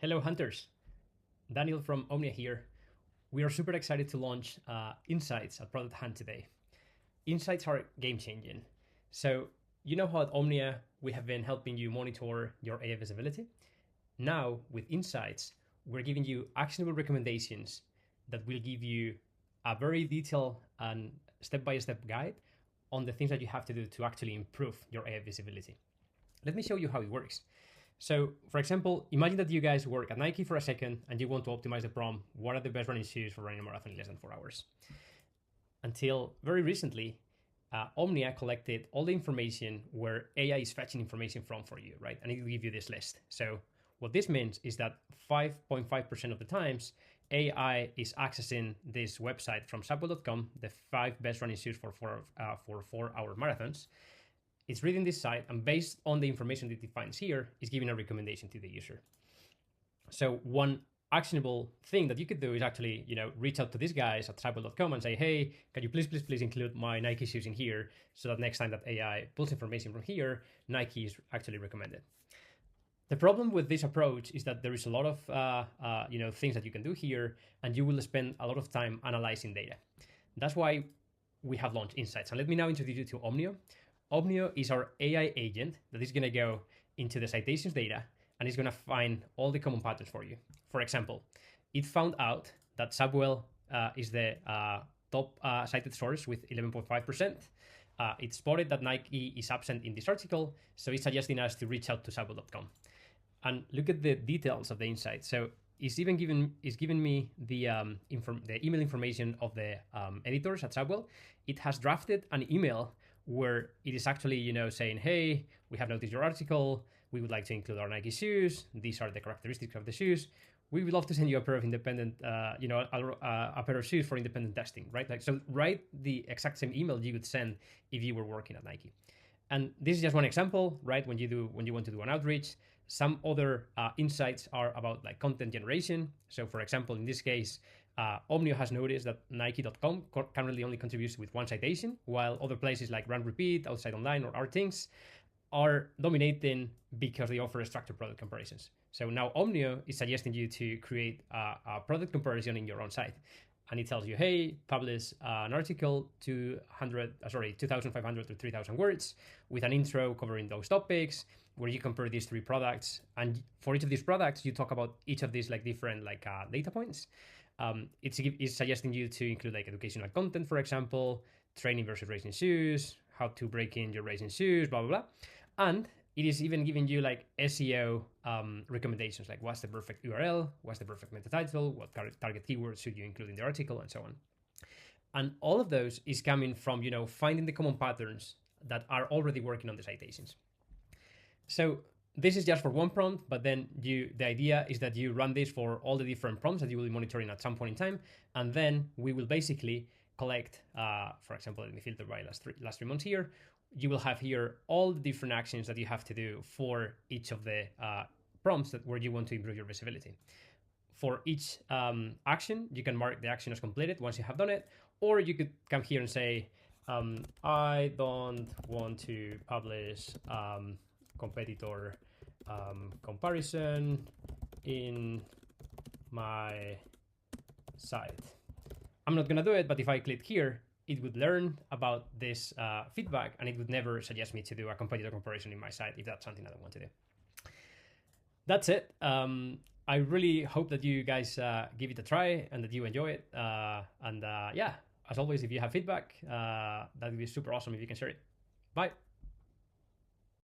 Hello, hunters. Daniel from Omnia here. We are super excited to launch Insights at Product Hunt today. Insights are game changing. So, you know how at Omnia we have been helping you monitor your AI visibility? Now, with Insights, we're giving you actionable recommendations that will give you a very detailed and step by step guide on the things that you have to do to actually improve your AI visibility. Let me show you how it works. So, for example, imagine that you guys work at Nike for a second and you want to optimize the prompt. What are the best running shoes for running a marathon in less than 4 hours? Until very recently, Omnia collected all the information where AI is fetching information from for you, right? And it will give you this list. So what this means is that 5.5% of the times, AI is accessing this website from subwell.com, the 5 best running shoes for 4-hour marathons. It's reading this site, and based on the information that it finds here, is giving a recommendation to the user. So one actionable thing that you could do is actually, reach out to these guys at subwell.com and say, hey, can you please include my Nike shoes in here, so that next time that AI pulls information from here, Nike is actually recommended. The problem with this approach is that there is a lot of things that you can do here, and you will spend a lot of time analyzing data. That's why we have launched Insights. And let me now introduce you to Omnia. Omnia is our AI agent that is going to go into the citations data and is going to find all the common patterns for you. For example, it found out that Subwell is the top cited source with 11.5%. It spotted that Nike is absent in this article, so it's suggesting us to reach out to subwell.com. And look at the details of the insight. So it's giving me the email information of the editors at Subwell. It has drafted an email where it is actually, saying, hey, we have noticed your article. We would like to include our Nike shoes. These are the characteristics of the shoes. We would love to send you a pair of independent, a pair of shoes for independent testing, right? So write the exact same email you would send if you were working at Nike. And this is just one example, right? When you want to do an outreach. Some other insights are about content generation. So for example, in this case, Omnia has noticed that Nike.com currently only contributes with 1 citation, while other places like Run Repeat, Outside Online, or Artings are dominating because they offer structured product comparisons. So now Omnia is suggesting you to create a product comparison in your own site. And it tells you, hey, publish an article 2,500 to 3,000 words with an intro covering those topics, where you compare these 3 products. And for each of these products, you talk about each of these different data points. It's suggesting you to include educational content, for example, training versus racing shoes, how to break in your racing shoes, blah, blah, blah. And it is even giving you SEO recommendations, like what's the perfect URL, what's the perfect meta title, what target keywords should you include in the article, and so on. And all of those is coming from, finding the common patterns that are already working on the citations. So this is just for one prompt, but then the idea is that you run this for all the different prompts that you will be monitoring at some point in time. And then we will basically collect, for example, let me filter by last 3 months here. You will have here all the different actions that you have to do for each of the prompts where you want to improve your visibility. For each action, you can mark the action as completed once you have done it, or you could come here and say, I don't want to publish competitor comparison in my site. I'm not gonna do it, but if I click here, it would learn about this feedback, and it would never suggest me to do a competitor comparison in my site if that's something I don't want to do. That's it. I really hope that you guys give it a try and that you enjoy it. Yeah, as always, if you have feedback, that would be super awesome if you can share it. Bye.